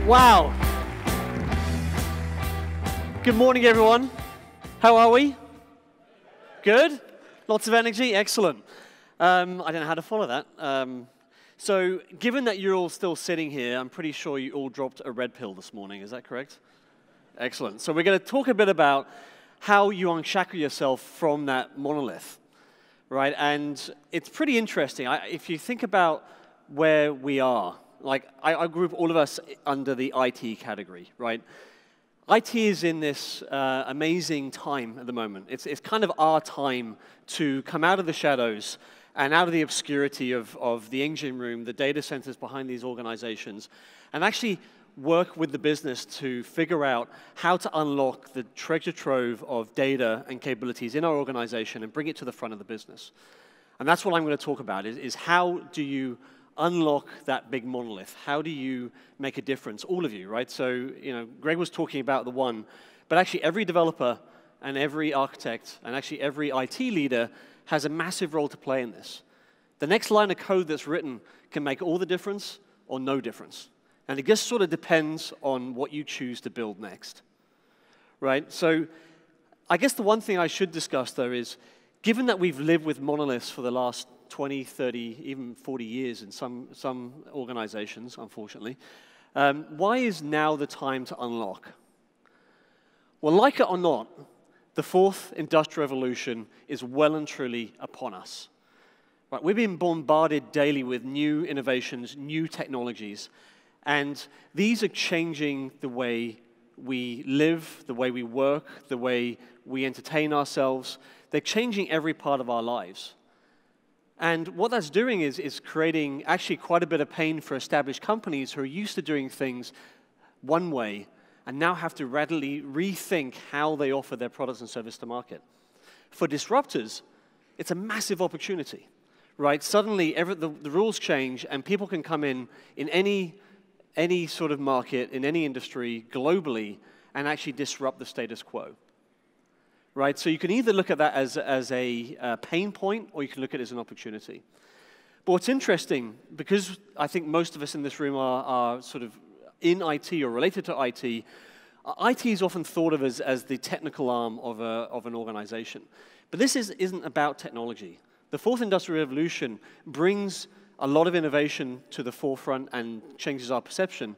Wow. Good morning, everyone. How are we? Good? Lots of energy? Excellent. I don't know how to follow that. So given that you're all still sitting here, I'm pretty sure you all dropped a red pill this morning. Is that correct? Excellent. So we're going to talk a bit about how you unshackle yourself from that monolith, right? And it's pretty interesting. If you think about where we are, like I group all of us under the IT category, right? IT is in this amazing time at the moment. It's kind of our time to come out of the shadows and out of the obscurity of the engine room, the data centers behind these organizations, and actually work with the business to figure out how to unlock the treasure trove of data and capabilities in our organization and bring it to the front of the business. And that's what I'm going to talk about, is how do you unlock that big monolith? How do you make a difference? All of you, right? So, Greg was talking about the one, but actually every developer and every architect and actually every IT leader has a massive role to play in this. The next line of code that's written can make all the difference or no difference. And it just sort of depends on what you choose to build next, right? So I guess the one thing I should discuss, though, is given that we've lived with monoliths for the last 20, 30, even 40 years in some organizations, unfortunately, why is now the time to unlock? Well, like it or not, the fourth industrial revolution is well and truly upon us. Right? We've been bombarded daily with new innovations, new technologies, and these are changing the way we live, the way we work, the way we entertain ourselves. They're changing every part of our lives. And what that's doing is creating actually quite a bit of pain for established companies who are used to doing things one way and now have to radically rethink how they offer their products and service to market. For disruptors, it's a massive opportunity, right? Suddenly, the rules change, and people can come in any sort of market, in any industry, globally, and actually disrupt the status quo. Right? So you can either look at that as a pain point, or you can look at it as an opportunity. But what's interesting, because I think most of us in this room are sort of in IT or related to IT, IT is often thought of as the technical arm of an organization. But this isn't about technology. The fourth industrial revolution brings a lot of innovation to the forefront and changes our perception,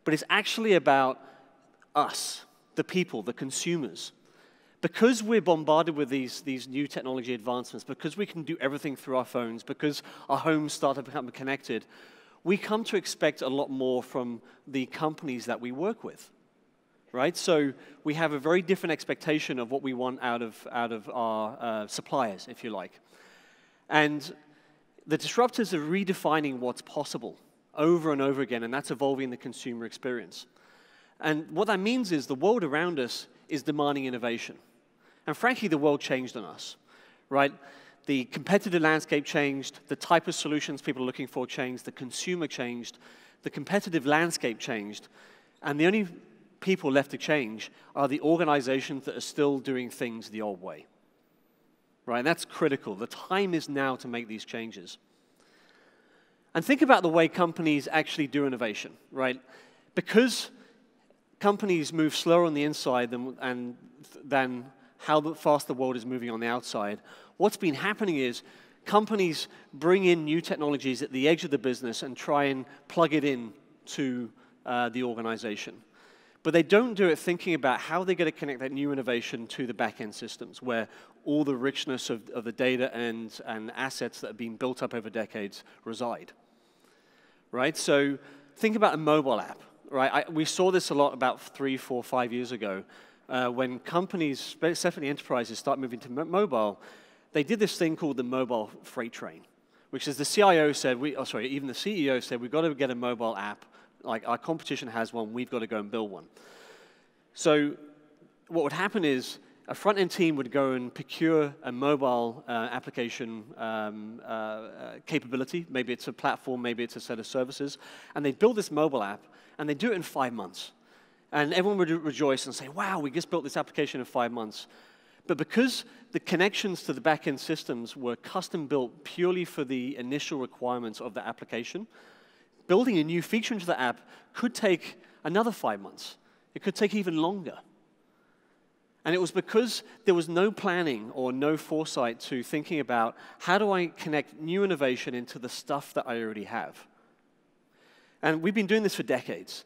but it's actually about us, the people, the consumers. Because we're bombarded with these new technology advancements, because we can do everything through our phones, because our homes start to become connected, we come to expect a lot more from the companies that we work with, right? So we have a very different expectation of what we want out of our suppliers, if you like. And the disruptors are redefining what's possible over and over again, and that's evolving the consumer experience. And what that means is the world around us is demanding innovation. And frankly, the world changed on us, right? The competitive landscape changed, the type of solutions people are looking for changed, the consumer changed, the competitive landscape changed, and the only people left to change are the organizations that are still doing things the old way, right? And that's critical. The time is now to make these changes. And think about the way companies actually do innovation, right? Because companies move slower on the inside than how fast the world is moving on the outside, what's been happening is companies bring in new technologies at the edge of the business and try and plug it in to the organization. But they don't do it thinking about how they're going to connect that new innovation to the back-end systems, where all the richness of the data and assets that have been built up over decades reside. Right? So think about a mobile app. Right? We saw this a lot about 3, 4, 5 years ago. When companies, especially enterprises, start moving to mobile, they did this thing called the mobile freight train, which is the CIO said, even the CEO said, we've got to get a mobile app. Like our competition has one, we've got to go and build one. So what would happen is a front-end team would go and procure a mobile application capability. Maybe it's a platform, maybe it's a set of services, and they'd build this mobile app, and they'd do it in 5 months. And everyone would rejoice and say, wow, we just built this application in 5 months. But because the connections to the back-end systems were custom-built purely for the initial requirements of the application, building a new feature into the app could take another 5 months. It could take even longer. And it was because there was no planning or no foresight to thinking about how do I connect new innovation into the stuff that I already have. And we've been doing this for decades.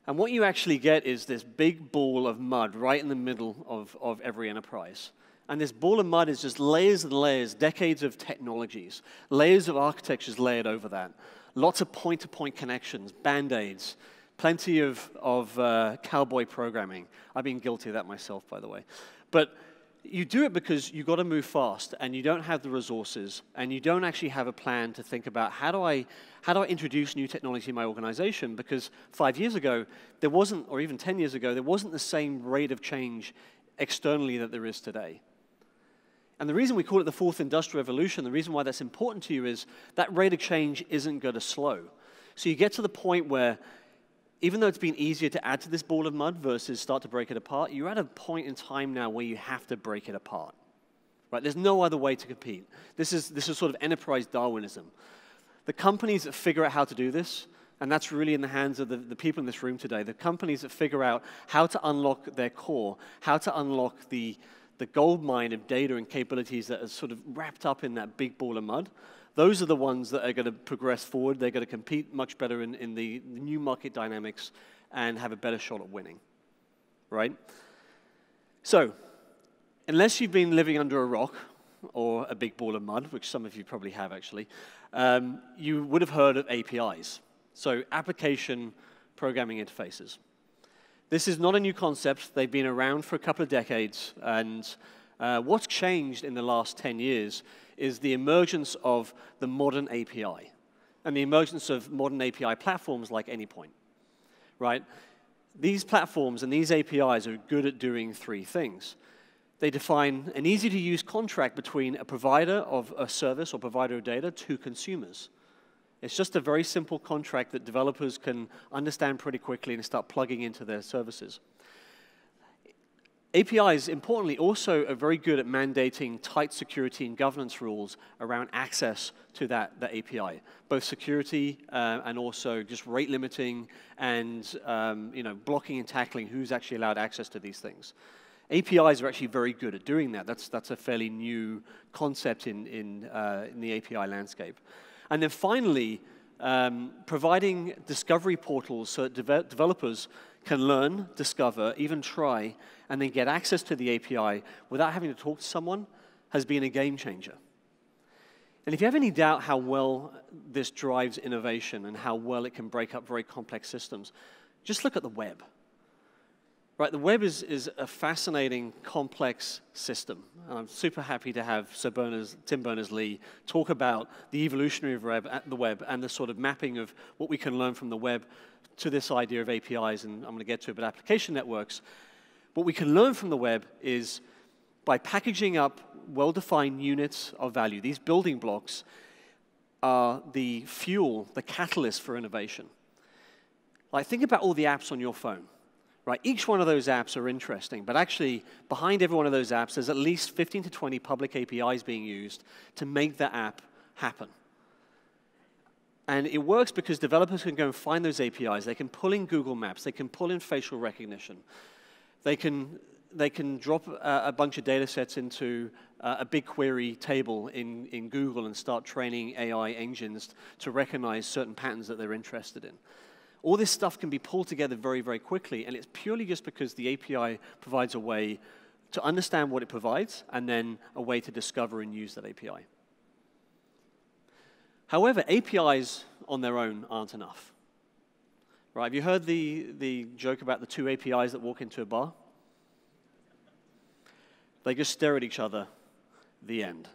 And what you actually get is this big ball of mud right in the middle of every enterprise. And this ball of mud is just layers and layers, decades of technologies, layers of architectures layered over that. Lots of point-to-point connections, Band-Aids, plenty of cowboy programming. I've been guilty of that myself, by the way. But you do it because you've got to move fast, and you don't have the resources, and you don't actually have a plan to think about how do I introduce new technology in my organization? Because 5 years ago, there wasn't, or even 10 years ago, there wasn't the same rate of change externally that there is today. And the reason we call it the fourth industrial revolution, the reason why that's important to you is that rate of change isn't going to slow. So you get to the point where even though it's been easier to add to this ball of mud versus start to break it apart, you're at a point in time now where you have to break it apart. Right? There's no other way to compete. This is sort of enterprise Darwinism. The companies that figure out how to do this, and that's really in the hands of the people in this room today, the companies that figure out how to unlock their core, how to unlock the gold mine of data and capabilities that are sort of wrapped up in that big ball of mud, those are the ones that are going to progress forward. They're going to compete much better in the new market dynamics and have a better shot at winning, right? So, unless you've been living under a rock or a big ball of mud, which some of you probably have actually, you would have heard of APIs, so application programming interfaces. This is not a new concept. They've been around for a couple of decades, and what's changed in the last 10 years is the emergence of the modern API and the emergence of modern API platforms like Anypoint, right? These platforms and these APIs are good at doing three things. They define an easy-to-use contract between a provider of a service or provider of data to consumers. It's just a very simple contract that developers can understand pretty quickly and start plugging into their services. APIs, importantly, also are very good at mandating tight security and governance rules around access to that API, both security and also just rate limiting and blocking and tackling who's actually allowed access to these things. APIs are actually very good at doing that. That's a fairly new concept in the API landscape. And then finally, providing discovery portals so that developers can learn, discover, even try, and then get access to the API without having to talk to someone has been a game changer. And if you have any doubt how well this drives innovation and how well it can break up very complex systems, just look at the web. Right, the web is a fascinating, complex system. And I'm super happy to have Tim Berners-Lee talk about the evolutionary of the web and the sort of mapping of what we can learn from the web to this idea of APIs, and I'm going to get to it, but application networks. What we can learn from the web is by packaging up well-defined units of value. These building blocks are the fuel, the catalyst for innovation. Like, think about all the apps on your phone. Right, each one of those apps are interesting, but actually, behind every one of those apps, there's at least 15 to 20 public APIs being used to make the app happen. And it works because developers can go and find those APIs. They can pull in Google Maps. They can pull in facial recognition. They can drop a bunch of data sets into a BigQuery table in Google and start training AI engines to recognize certain patterns that they're interested in. All this stuff can be pulled together very, very quickly, and it's purely just because the API provides a way to understand what it provides and then a way to discover and use that API. However, APIs on their own aren't enough. Right, have you heard the joke about the two APIs that walk into a bar? They just stare at each other, the end.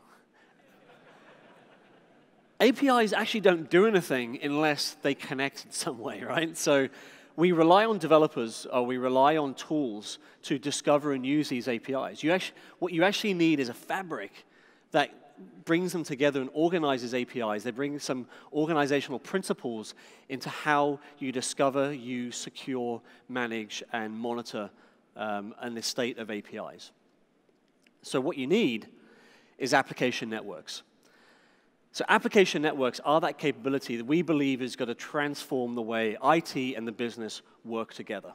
APIs actually don't do anything unless they connect in some way, right? So we rely on developers, or we rely on tools to discover and use these APIs. What you actually need is a fabric that brings them together and organizes APIs. They bring some organizational principles into how you discover, use, secure, manage, and monitor an estate of APIs. So what you need is application networks. So application networks are that capability that we believe is going to transform the way IT and the business work together.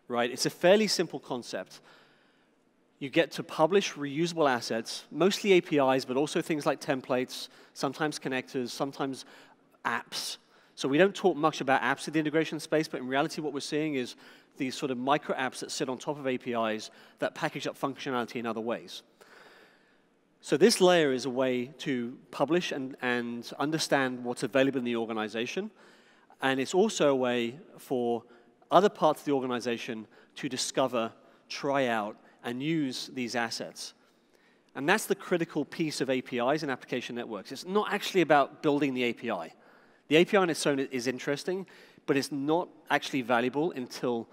Right? It's a fairly simple concept. You get to publish reusable assets, mostly APIs, but also things like templates, sometimes connectors, sometimes apps. So we don't talk much about apps in the integration space, but in reality what we're seeing is these sort of micro apps that sit on top of APIs that package up functionality in other ways. So this layer is a way to publish and understand what's available in the organization, and it's also a way for other parts of the organization to discover, try out, and use these assets. And that's the critical piece of APIs and application networks. It's not actually about building the API. The API on its own is interesting, but it's not actually valuable until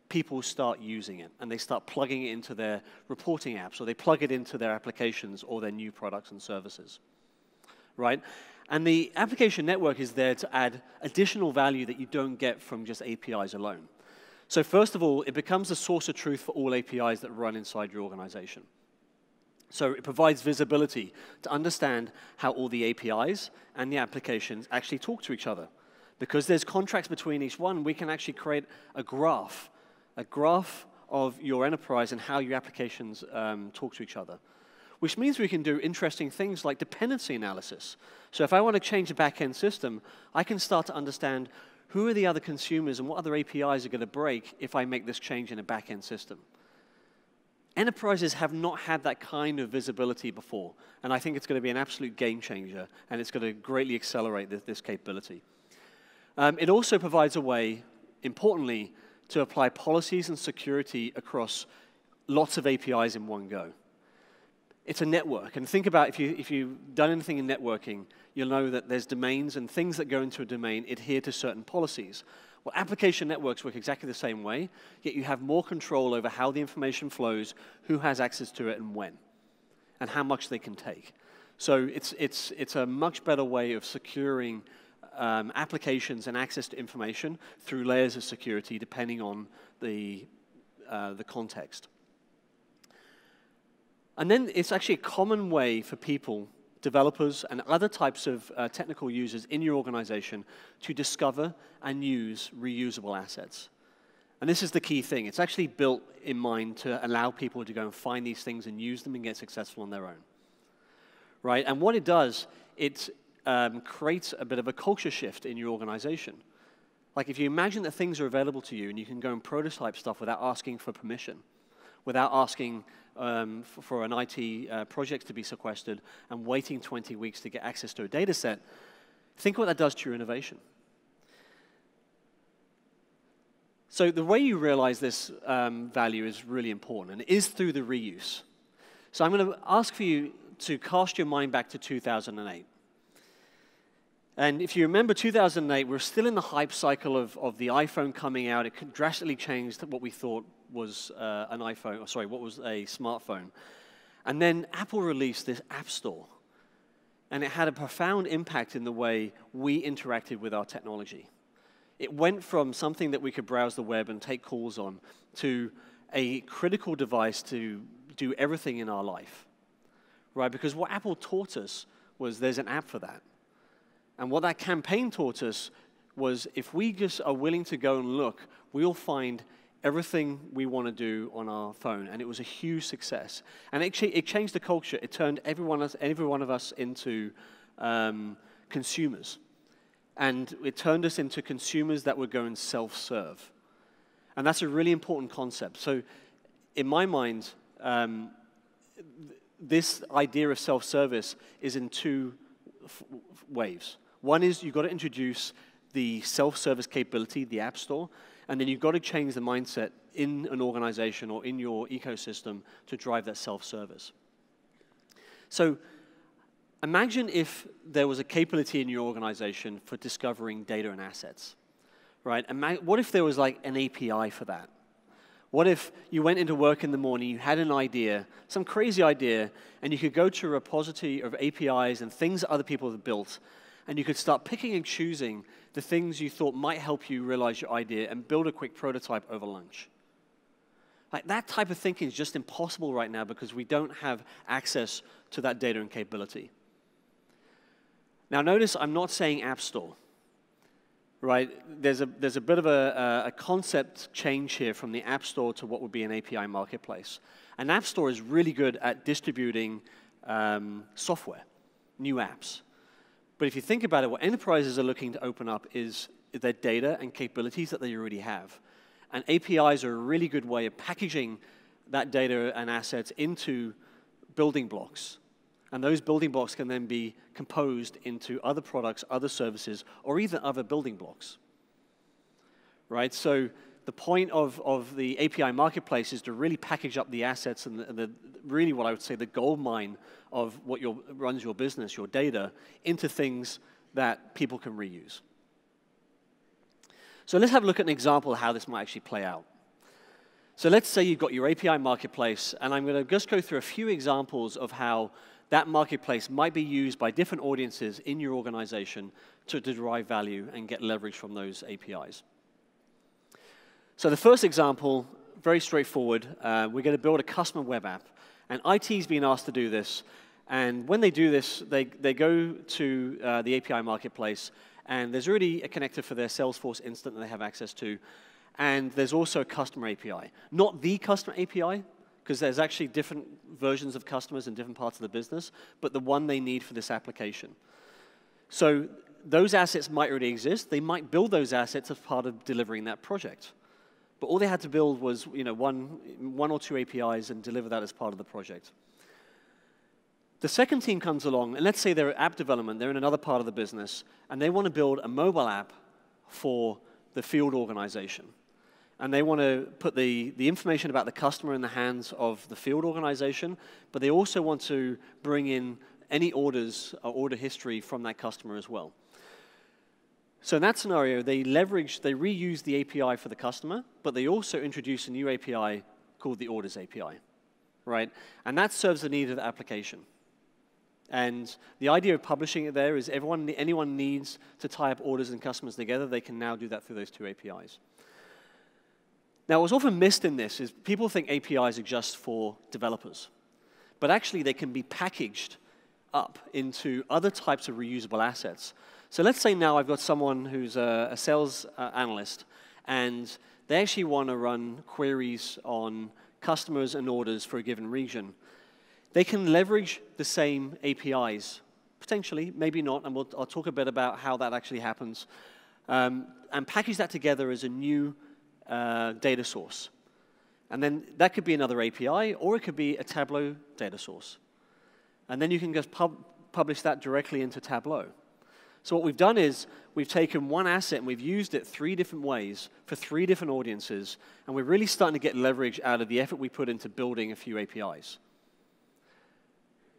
people start using it, and they start plugging it into their reporting apps, or they plug it into their applications or their new products and services, right? And the application network is there to add additional value that you don't get from just APIs alone. So first of all, it becomes a source of truth for all APIs that run inside your organization. So it provides visibility to understand how all the APIs and the applications actually talk to each other. Because there's contracts between each one, we can actually create a graph of your enterprise and how your applications talk to each other. Which means we can do interesting things like dependency analysis. So if I want to change a back-end system, I can start to understand who are the other consumers and what other APIs are going to break if I make this change in a back-end system. Enterprises have not had that kind of visibility before, and I think it's going to be an absolute game changer, and it's going to greatly accelerate this capability. It also provides a way, importantly, to apply policies and security across lots of APIs in one go. It's a network, and think about if you've done anything in networking, you'll know that there's domains, and things that go into a domain adhere to certain policies. Well, application networks work exactly the same way, yet you have more control over how the information flows, who has access to it, and when, and how much they can take. So it's a much better way of securing applications and access to information through layers of security, depending on the context. And then it's actually a common way for people, developers, and other types of technical users in your organization to discover and use reusable assets. And this is the key thing. It's actually built in mind to allow people to go and find these things and use them and get successful on their own. Right? And what it does, it creates a bit of a culture shift in your organization. Like if you imagine that things are available to you and you can go and prototype stuff without asking for permission, without asking for an IT project to be sequestered and waiting 20 weeks to get access to a data set, think what that does to your innovation. So the way you realize this value is really important, and it is through the reuse. So I'm going to ask for you to cast your mind back to 2008. And if you remember 2008, we're still in the hype cycle of the iPhone coming out. It drastically changed what we thought was what was a smartphone. And then Apple released this App Store. And it had a profound impact in the way we interacted with our technology. It went from something that we could browse the web and take calls on to a critical device to do everything in our life. Right? Because what Apple taught us was there's an app for that. And what that campaign taught us was if we just are willing to go and look, we'll find everything we want to do on our phone. And it was a huge success. And it changed the culture. It turned every one of us into consumers. And it turned us into consumers that would go and self-serve. And that's a really important concept. So in my mind, this idea of self-service is in two waves. One is you've got to introduce the self-service capability, the App Store, and then you've got to change the mindset in an organization or in your ecosystem to drive that self-service. So imagine if there was a capability in your organization for discovering data and assets, right? What if there was like an API for that? What if you went into work in the morning, you had an idea, some crazy idea, and you could go to a repository of APIs and things that other people have built, and you could start picking and choosing the things you thought might help you realize your idea and build a quick prototype over lunch. Like that type of thinking is just impossible right now because we don't have access to that data and capability. Now notice I'm not saying App Store, right? There's a bit of a concept change here from the App Store to what would be an API marketplace. An App Store is really good at distributing software, new apps. But if you think about it, what enterprises are looking to open up is their data and capabilities that they already have. And APIs are a really good way of packaging that data and assets into building blocks. And those building blocks can then be composed into other products, other services, or even other building blocks. Right? So the point of the API marketplace is to really package up the assets and really what I would say the gold mine of what runs your business, your data, into things that people can reuse. So let's have a look at an example of how this might actually play out. So let's say you've got your API marketplace, and I'm going to just go through a few examples of how that marketplace might be used by different audiences in your organization to derive value and get leverage from those APIs. So the first example, very straightforward. We're going to build a customer web app, and IT's been asked to do this. And when they do this, they go to the API marketplace, and there's already a connector for their Salesforce instance that they have access to. And there's also a customer API. Not the customer API, because there's actually different versions of customers in different parts of the business, but the one they need for this application. So those assets might already exist. They might build those assets as part of delivering that project. But all they had to build was one or two APIs and deliver that as part of the project. The second team comes along, and let's say they're app development, they're in another part of the business, and they want to build a mobile app for the field organization. And they want to put the information about the customer in the hands of the field organization, but they also want to bring in any orders or order history from that customer as well. So in that scenario, they reuse the API for the customer, but they also introduce a new API called the Orders API, right? And that serves the need of the application. And the idea of publishing it there is anyone needs to tie up orders and customers together, they can now do that through those two APIs. Now, what's often missed in this is people think APIs are just for developers. But actually, they can be packaged up into other types of reusable assets. So let's say now I've got someone who's a sales analyst, and they actually want to run queries on customers and orders for a given region. They can leverage the same APIs, potentially, maybe not, and I'll talk a bit about how that actually happens, and package that together as a new data source. And then that could be another API, or it could be a Tableau data source. And then you can just publish that directly into Tableau. So what we've done is we've taken one asset and we've used it 3 different ways for 3 different audiences, and we're really starting to get leverage out of the effort we put into building a few APIs.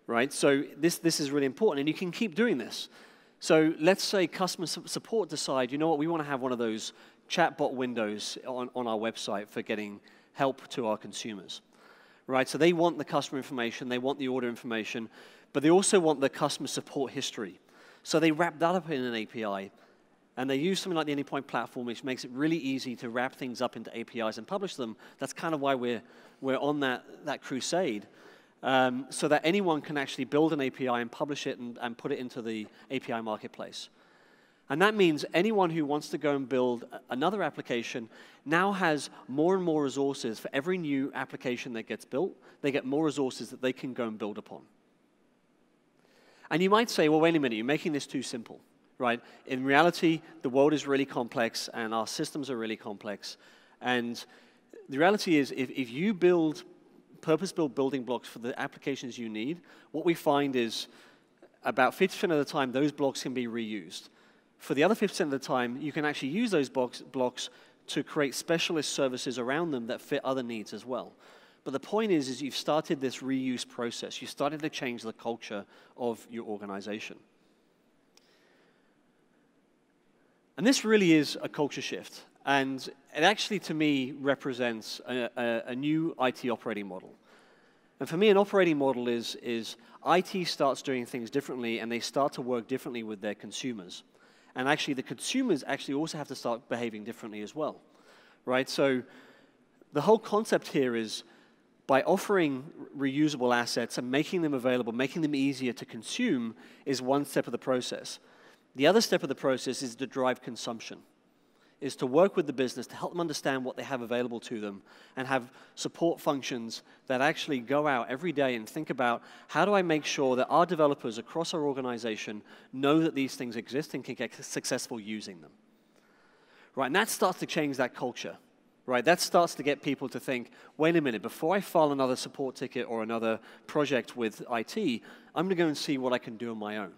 Right? So this is really important, and you can keep doing this. So let's say customer support decide, you know what, we want to have one of those chatbot windows on our website for getting help to our consumers. Right? So they want the customer information, they want the order information, but they also want the customer support history. So they wrap that up in an API, and they use something like the Anypoint platform, which makes it really easy to wrap things up into APIs and publish them. That's kind of why we're on that crusade, so that anyone can actually build an API and publish it and put it into the API marketplace. And that means anyone who wants to go and build another application now has more and more resources. For every new application that gets built, they get more resources that they can go and build upon. And you might say, well, wait a minute, you're making this too simple, right? In reality, the world is really complex, and our systems are really complex. And the reality is, if you build purpose-built building blocks for the applications you need, what we find is about 50% of the time, those blocks can be reused. For the other 50% of the time, you can actually use those blocks to create specialist services around them that fit other needs as well. But the point is you've started this reuse process. You started to change the culture of your organization. And this really is a culture shift. And it actually, to me, represents a new IT operating model. And for me, an operating model is IT starts doing things differently, and they start to work differently with their consumers. And actually, the consumers actually also have to start behaving differently as well, right? So The whole concept here is by offering reusable assets and making them available, making them easier to consume is one step of the process. The other step of the process is to drive consumption, is to work with the business to help them understand what they have available to them and have support functions that actually go out every day and think about how do I make sure that our developers across our organization know that these things exist and can get successful using them. Right, and that starts to change that culture. Right, that starts to get people to think, wait a minute, before I file another support ticket or another project with IT, I'm going to go and see what I can do on my own.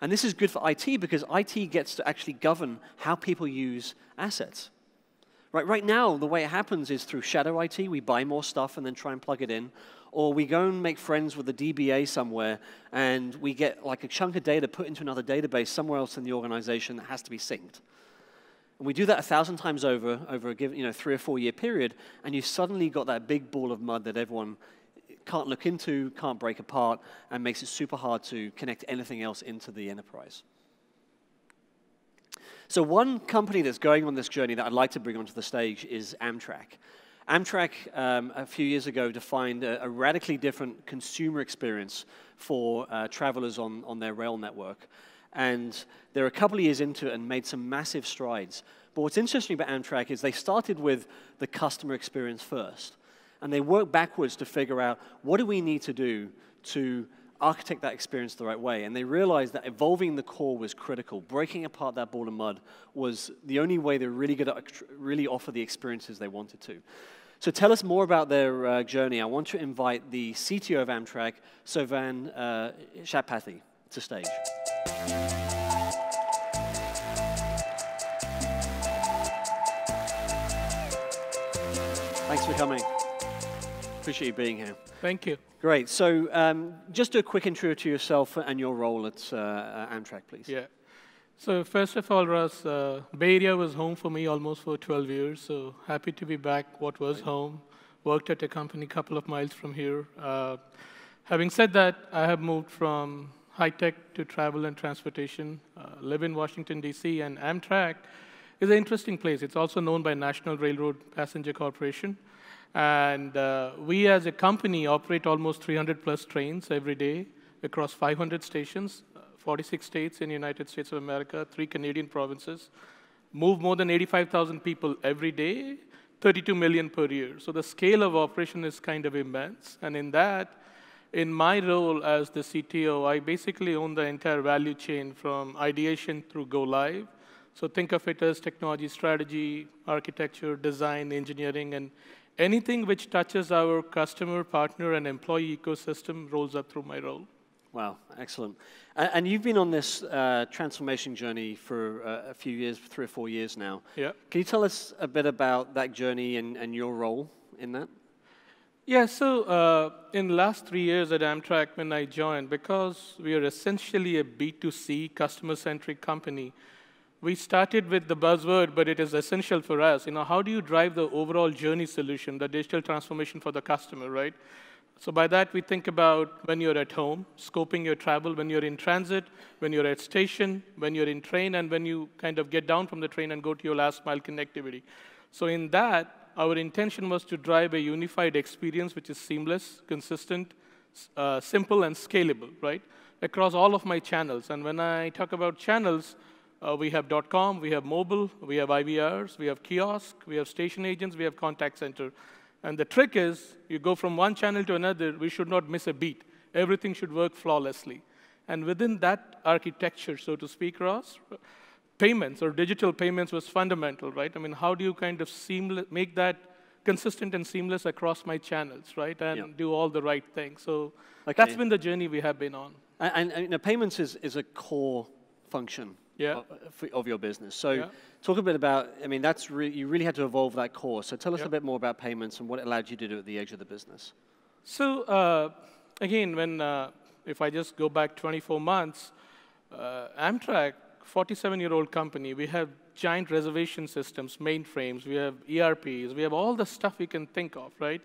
And this is good for IT because IT gets to actually govern how people use assets. Right now, the way it happens is through shadow IT. We buy more stuff and then try and plug it in. Or we go and make friends with a DBA somewhere, and we get like a chunk of data put into another database somewhere else in the organization that has to be synced. And we do that 1,000 times over a given 3 or 4 year period, and you've suddenly got that big ball of mud that everyone can't look into, can't break apart, and makes it super hard to connect anything else into the enterprise. So one company that's going on this journey that I'd like to bring onto the stage is Amtrak. Amtrak, a few years ago, defined a radically different consumer experience for travelers on their rail network. And they're a couple of years into it and made some massive strides. But what's interesting about Amtrak is they started with the customer experience first. And they worked backwards to figure out what do we need to do to architect that experience the right way. And they realized that evolving the core was critical. Breaking apart that ball of mud was the only way they're really going to really offer the experiences they wanted to. So tell us more about their journey. I want to invite the CTO of Amtrak, Sovan Shatpathy, to stage. Thanks for coming. Appreciate you being here. Thank you. Great. So just do a quick intro to yourself and your role at Amtrak, please. Yeah. So first of all, Russ, Bay Area was home for me almost for 12 years, so happy to be back what was home. Worked at a company a couple of miles from here. Having said that, I have moved from high-tech to travel and transportation, live in Washington, D.C., and Amtrak is an interesting place. It's also known by National Railroad Passenger Corporation. And we as a company operate almost 300+ trains every day across 500 stations, 46 states in the United States of America, 3 Canadian provinces, move more than 85,000 people every day, 32 million per year. So the scale of operation is kind of immense. And in that, in my role as the CTO, I basically own the entire value chain from ideation through go live. So think of it as technology strategy, architecture, design, engineering, and anything which touches our customer, partner, and employee ecosystem rolls up through my role. Wow, excellent. And you've been on this transformation journey for a few years, 3 or 4 years now. Yeah. Can you tell us a bit about that journey and your role in that? Yeah, so in the last 3 years at Amtrak when I joined, because we are essentially a B2C customer-centric company, we started with the buzzword, but it is essential for us. How do you drive the overall journey solution, the digital transformation for the customer, right? So by that, we think about when you're at home, scoping your travel, when you're in transit, when you're at station, when you're in train, and when you kind of get down from the train and go to your last mile connectivity. So in that, our intention was to drive a unified experience which is seamless, consistent, simple, and scalable, right? Across all of my channels. And when I talk about channels, we have .com, we have mobile, we have IVRs, we have kiosk, we have station agents, we have contact center. And the trick is, you go from one channel to another, we should not miss a beat. Everything should work flawlessly. And within that architecture, so to speak, Ross, payments or digital payments was fundamental, right? I mean, how do you kind of make that consistent and seamless across my channels, right? And do all the right things. So that's been the journey we have been on. And payments is a core function of your business. So talk a bit about, I mean, you really had to evolve that core. So tell us a bit more about payments and what it allowed you to do at the edge of the business. So again, if I just go back 24 months, Amtrak, 47-year-old company, we have giant reservation systems, mainframes, we have ERPs, we have all the stuff we can think of, right?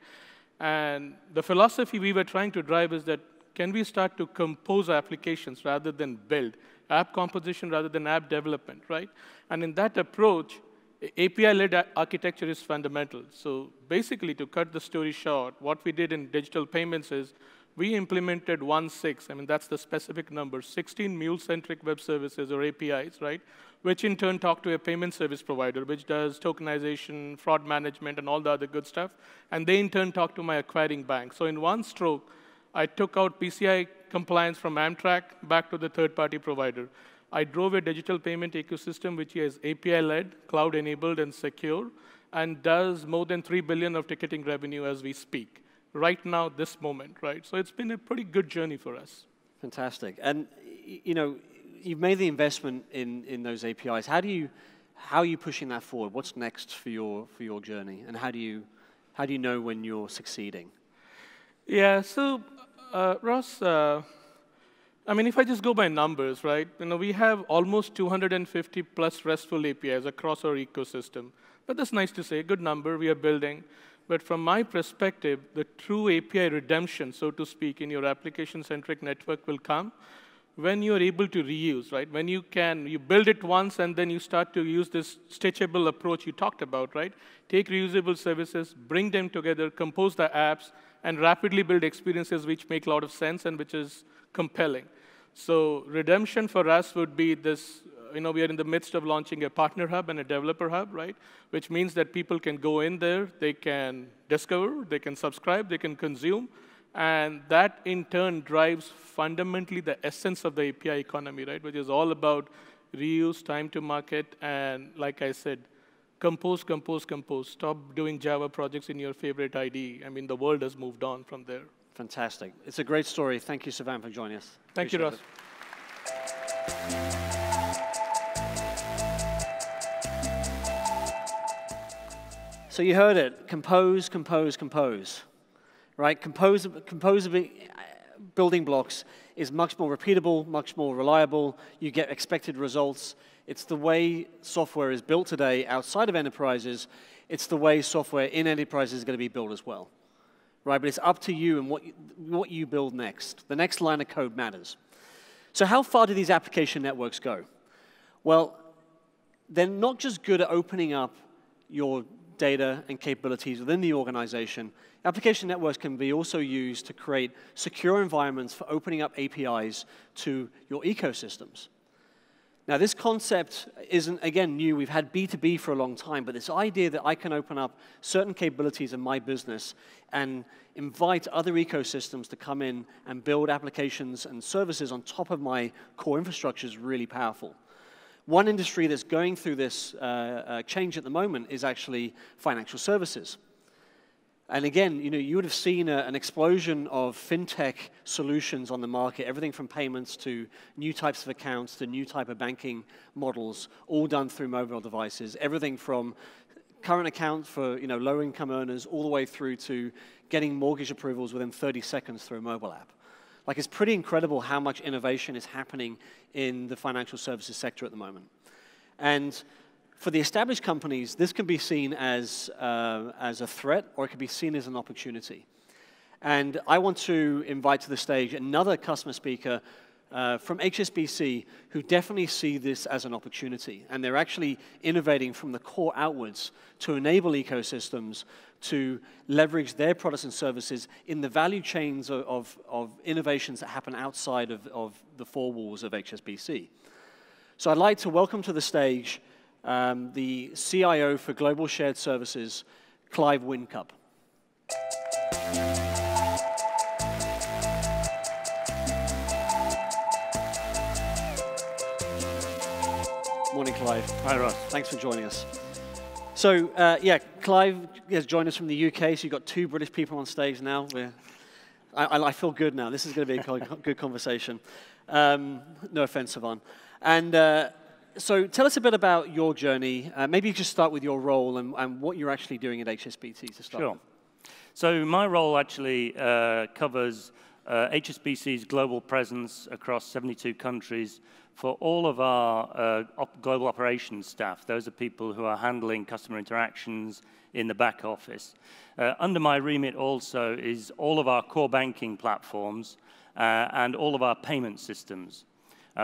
And the philosophy we were trying to drive is that can we start to compose applications rather than build? App composition rather than app development, right? And in that approach, API-led architecture is fundamental. So basically, to cut the story short, what we did in digital payments is we implemented 16, I mean, that's the specific number, 16 Mule-centric web services or APIs, right? Which in turn talk to a payment service provider, which does tokenization, fraud management, and all the other good stuff. And they in turn talk to my acquiring bank. So in one stroke, I took out PCI compliance from Amtrak back to the third-party provider. I drove a digital payment ecosystem which is API-led, cloud-enabled, and secure, and does more than $3 billion of ticketing revenue as we speak. Right now, this moment, right? So it's been a pretty good journey for us. Fantastic. And you know, you've made the investment in those APIs. How are you pushing that forward? What's next for your journey? And how do you know when you're succeeding? Yeah. So, Ross, I mean, if I just go by numbers, right? You know, we have almost 250 plus RESTful APIs across our ecosystem. But that's nice to say. Good number. We are building. But from my perspective, the true API redemption, so to speak, in your application-centric network will come when you're able to reuse, right? When you build it once, and then you start to use this stitchable approach you talked about, right? Take reusable services, bring them together, compose the apps, and rapidly build experiences which make a lot of sense and which is compelling. So redemption for us would be this. You know, we are in the midst of launching a partner hub and a developer hub, right? Which means that people can go in there, they can discover, they can subscribe, they can consume, and that in turn drives fundamentally the essence of the API economy, right? Which is all about reuse, time to market, and like I said, compose, compose, compose. Stop doing Java projects in your favorite IDE. I mean, the world has moved on from there. Fantastic. It's a great story. Thank you, Sovan, for joining us. Thank you, Ross. So you heard it, compose, compose, compose, right? Composing building blocks is much more repeatable, much more reliable. You get expected results. It's the way software is built today outside of enterprises. It's the way software in enterprises is going to be built as well, right? But it's up to you and what you build next. The next line of code matters. So how far do these application networks go? Well, they're not just good at opening up your data and capabilities within the organization. Application networks can be also used to create secure environments for opening up APIs to your ecosystems. Now, this concept isn't, again, new. We've had B2B for a long time, but this idea that I can open up certain capabilities in my business and invite other ecosystems to come in and build applications and services on top of my core infrastructure is really powerful. One industry that's going through this change at the moment is actually financial services. And again, you know, you would have seen an explosion of fintech solutions on the market, everything from payments to new types of accounts to new type of banking models, all done through mobile devices. Everything from current account for low-income earners all the way through to getting mortgage approvals within 30 seconds through a mobile app. Like, it's pretty incredible how much innovation is happening in the financial services sector at the moment. And for the established companies, this can be seen as a threat, or it can be seen as an opportunity. And I want to invite to the stage another customer speaker from HSBC who definitely see this as an opportunity. And they're actually innovating from the core outwards to enable ecosystems to leverage their products and services in the value chains of innovations that happen outside of the four walls of HSBC. So I'd like to welcome to the stage the CIO for Global Shared Services, Clive Whincup. Morning, Clive. Hi, Ross. Thanks for joining us. So, yeah, Clive has joined us from the UK, so you've got two British people on stage now. I feel good now. This is going to be a good conversation. No offense, Sovan. And so tell us a bit about your journey. Maybe you just start with your role and what you're actually doing at HSBC to start. Sure. So my role actually covers HSBC's global presence across 72 countries for all of our global operations staff. Those are people who are handling customer interactions in the back office. Under my remit also is all of our core banking platforms and all of our payment systems.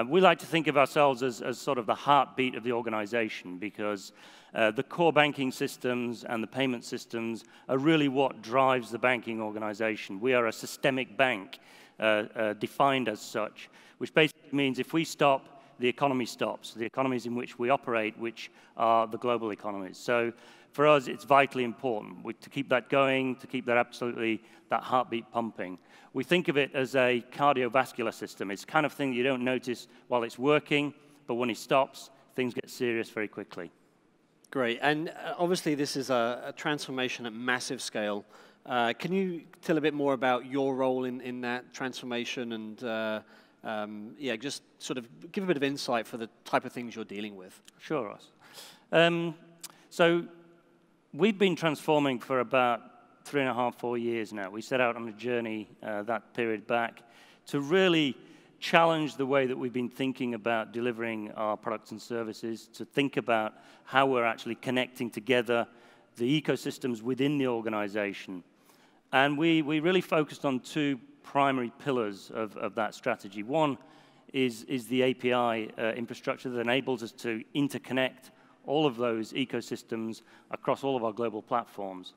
We like to think of ourselves as sort of the heartbeat of the organization because the core banking systems and the payment systems are really what drives the banking organization. We are a systemic bank, defined as such, which basically means if we stop, the economy stops. The economies in which we operate, which are the global economies. So for us, it's vitally important to keep that going, to keep that absolutely, that heartbeat pumping. We think of it as a cardiovascular system. It's the kind of thing you don't notice while it's working, but when it stops, things get serious very quickly. Great, and obviously this is a transformation at massive scale. Can you tell a bit more about your role in that transformation and yeah, just sort of give a bit of insight for the type of things you're dealing with? Sure, Ross. So we've been transforming for about 3.5, 4 years now. We set out on a journey that period back to really challenge the way that we've been thinking about delivering our products and services, to think about how we're actually connecting together the ecosystems within the organization. And we really focused on two primary pillars of that strategy. One is the API infrastructure that enables us to interconnect all of those ecosystems across all of our global platforms.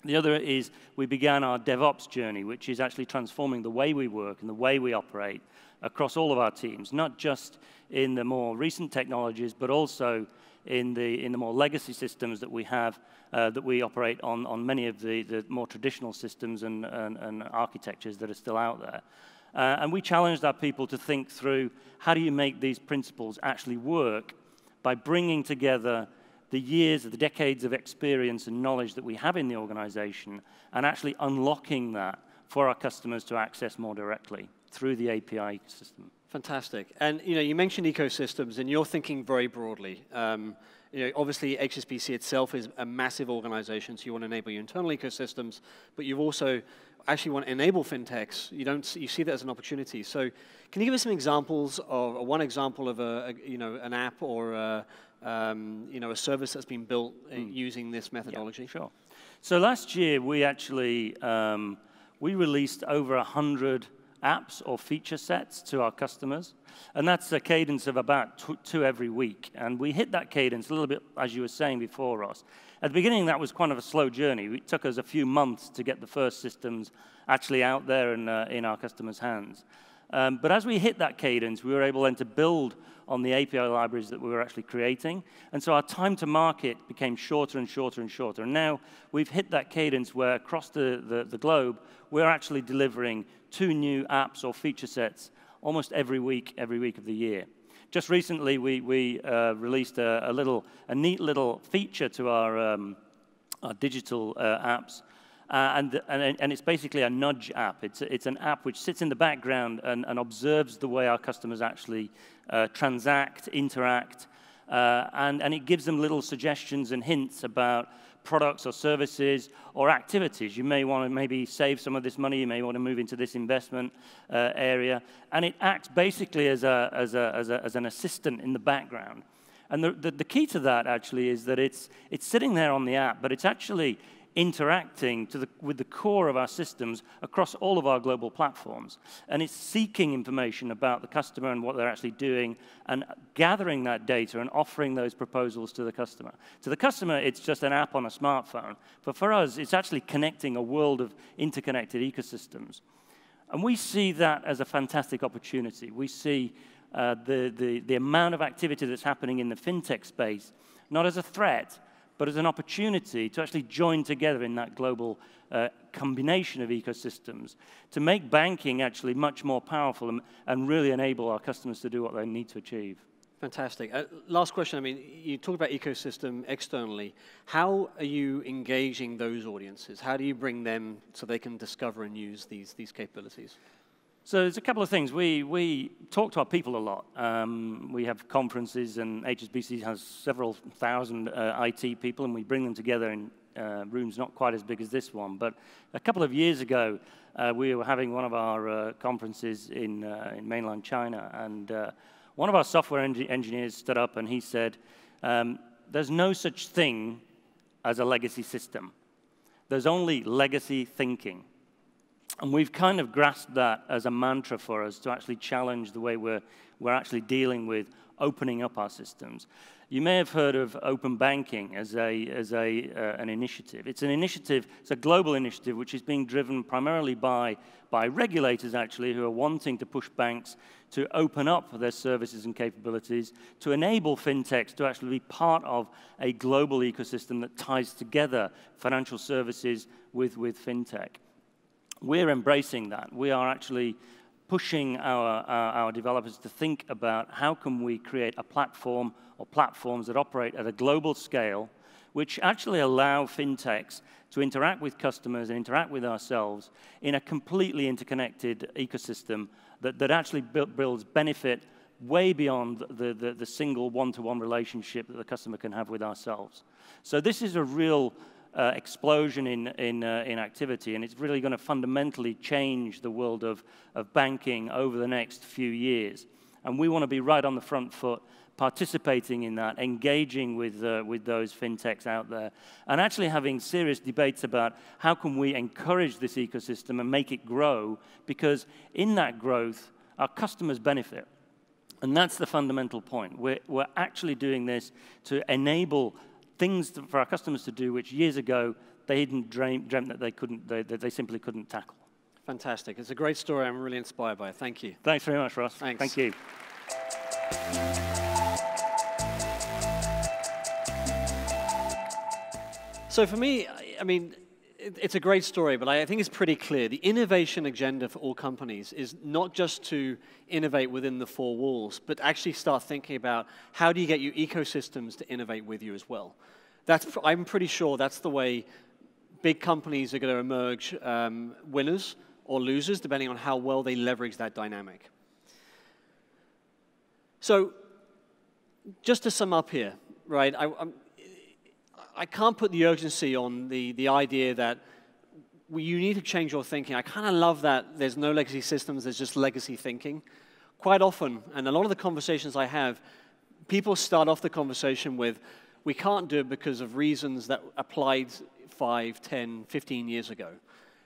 The other is we began our DevOps journey, which is actually transforming the way we work and the way we operate across all of our teams, not just in the more recent technologies, but also in the more legacy systems that we have, that we operate on many of the more traditional systems and architectures that are still out there. And we challenged our people to think through how do you make these principles actually work by bringing together the years, the decades of experience and knowledge that we have in the organization and actually unlocking that for our customers to access more directly through the API system. Fantastic. And you mentioned ecosystems, and you're thinking very broadly. Obviously, HSBC itself is a massive organization, so you want to enable your internal ecosystems, but you also actually want to enable fintechs. You see that as an opportunity. So, can you give us some examples of one example of an app or a service that's been built using this methodology? Yeah, sure. So last year we actually we released over 100 apps or feature sets to our customers, and that's a cadence of about two every week. And we hit that cadence a little bit, as you were saying before, Ross. At the beginning, that was kind of a slow journey. It took us a few months to get the first systems actually out there and in our customers' hands. But as we hit that cadence, we were able then to build on the API libraries that we were actually creating. And so our time to market became shorter and shorter and shorter. And now we've hit that cadence where across the globe, we're actually delivering 2 new apps or feature sets almost every week of the year. Just recently, we released a neat little feature to our digital apps. And it's basically a nudge app. It's an app which sits in the background and observes the way our customers actually transact, interact, and it gives them little suggestions and hints about products or services or activities. You may want to maybe save some of this money. You may want to move into this investment area. And it acts basically as an assistant in the background. And the key to that actually is that it's sitting there on the app, but it's actually interacting with the core of our systems across all of our global platforms. And it's seeking information about the customer and what they're actually doing and gathering that data and offering those proposals to the customer. To the customer, it's just an app on a smartphone. But for us, it's actually connecting a world of interconnected ecosystems. And we see that as a fantastic opportunity. We see the amount of activity that's happening in the fintech space, not as a threat, but as an opportunity to actually join together in that global combination of ecosystems to make banking actually much more powerful and really enable our customers to do what they need to achieve. Fantastic. Last question. I mean, you talk about ecosystem externally. How are you engaging those audiences? How do you bring them so they can discover and use these capabilities? So there's a couple of things. We talk to our people a lot. We have conferences, and HSBC has several thousand IT people, and we bring them together in rooms not quite as big as this one. But a couple of years ago, we were having one of our conferences in mainland China, and one of our software engineers stood up and he said, there's no such thing as a legacy system. There's only legacy thinking. And we've kind of grasped that as a mantra for us to actually challenge the way we're actually dealing with opening up our systems. You may have heard of open banking as an initiative. It's an initiative, it's a global initiative which is being driven primarily by regulators actually who are wanting to push banks to open up their services and capabilities to enable fintechs to actually be part of a global ecosystem that ties together financial services with fintech. We're embracing that. We are actually pushing our developers to think about how can we create a platform or platforms that operate at a global scale, which actually allow fintechs to interact with customers and interact with ourselves in a completely interconnected ecosystem that actually builds benefit way beyond the single one-to-one relationship that the customer can have with ourselves. So this is a real explosion in activity, and it's really going to fundamentally change the world of banking over the next few years. And we want to be right on the front foot, participating in that, engaging with those fintechs out there, and actually having serious debates about how can we encourage this ecosystem and make it grow, because in that growth, our customers benefit. And that's the fundamental point. We're actually doing this to enable things for our customers to do, which years ago they hadn't dreamt that they simply couldn't tackle. Fantastic. It's a great story. I'm really inspired by it. Thank you. Thanks very much, Ross. Thanks. Thank you. So for me, I mean, it's a great story, but I think it's pretty clear. The innovation agenda for all companies is not just to innovate within the four walls, but actually start thinking about how do you get your ecosystems to innovate with you as well. I'm pretty sure that's the way big companies are going to emerge winners or losers, depending on how well they leverage that dynamic. So just to sum up here, right, I can't put the urgency on the idea that you need to change your thinking. I kind of love that there's no legacy systems, there's just legacy thinking. Quite often, and a lot of the conversations I have, people start off the conversation with, we can't do it because of reasons that applied 5, 10, 15 years ago.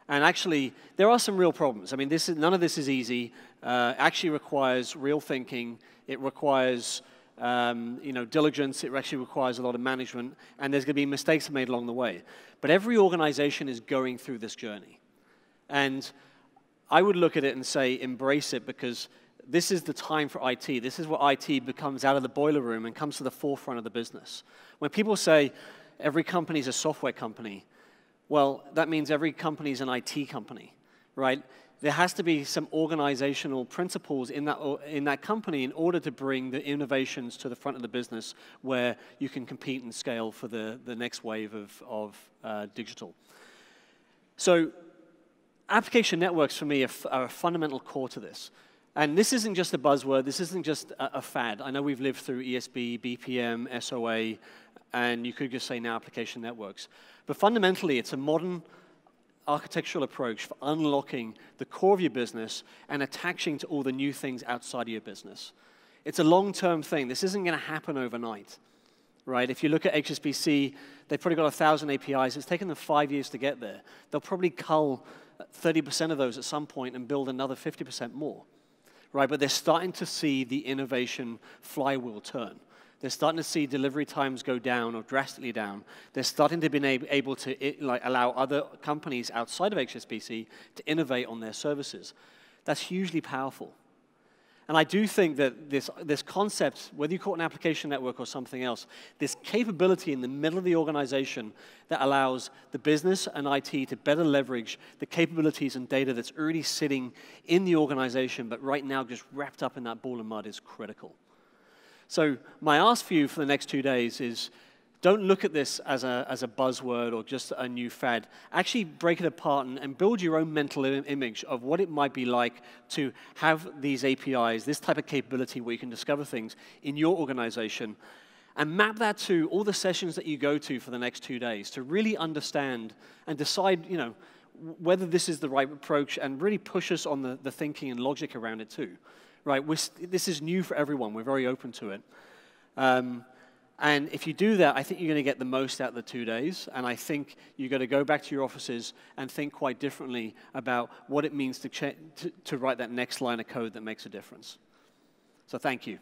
And actually, there are some real problems. I mean, none of this is easy. Actually requires real thinking. It requires diligence. It actually requires a lot of management, and there's going to be mistakes made along the way. But every organization is going through this journey. And I would look at it and say, embrace it, because this is the time for IT. This is where IT becomes out of the boiler room and comes to the forefront of the business. When people say every company is a software company, well, that means every company is an IT company, right? There has to be some organizational principles in that company in order to bring the innovations to the front of the business where you can compete and scale for the next wave of digital. So application networks, for me, are a fundamental core to this. And this isn't just a buzzword. This isn't just a fad. I know we've lived through ESB, BPM, SOA, and you could just say now application networks. But fundamentally, it's a modern architectural approach for unlocking the core of your business and attaching to all the new things outside of your business. It's a long-term thing. This isn't going to happen overnight, right? If you look at HSBC, they've probably got 1,000 APIs. It's taken them 5 years to get there. They'll probably cull 30% of those at some point and build another 50% more, right? But they're starting to see the innovation flywheel turn. They're starting to see delivery times go down or drastically down. They're starting to be able to allow other companies outside of HSBC to innovate on their services. That's hugely powerful. And I do think that this concept, whether you call it an application network or something else, this capability in the middle of the organization that allows the business and IT to better leverage the capabilities and data that's already sitting in the organization, but right now just wrapped up in that ball of mud, is critical. So my ask for you for the next 2 days is, don't look at this as a buzzword or just a new fad. Actually break it apart and build your own mental image of what it might be like to have these APIs, this type of capability where you can discover things in your organization, and map that to all the sessions that you go to for the next 2 days to really understand and decide, whether this is the right approach, and really push us on the thinking and logic around it too. Right, this is new for everyone. We're very open to it. And if you do that, I think you're going to get the most out of the 2 days. And I think you're going to go back to your offices and think quite differently about what it means to write that next line of code that makes a difference. So thank you.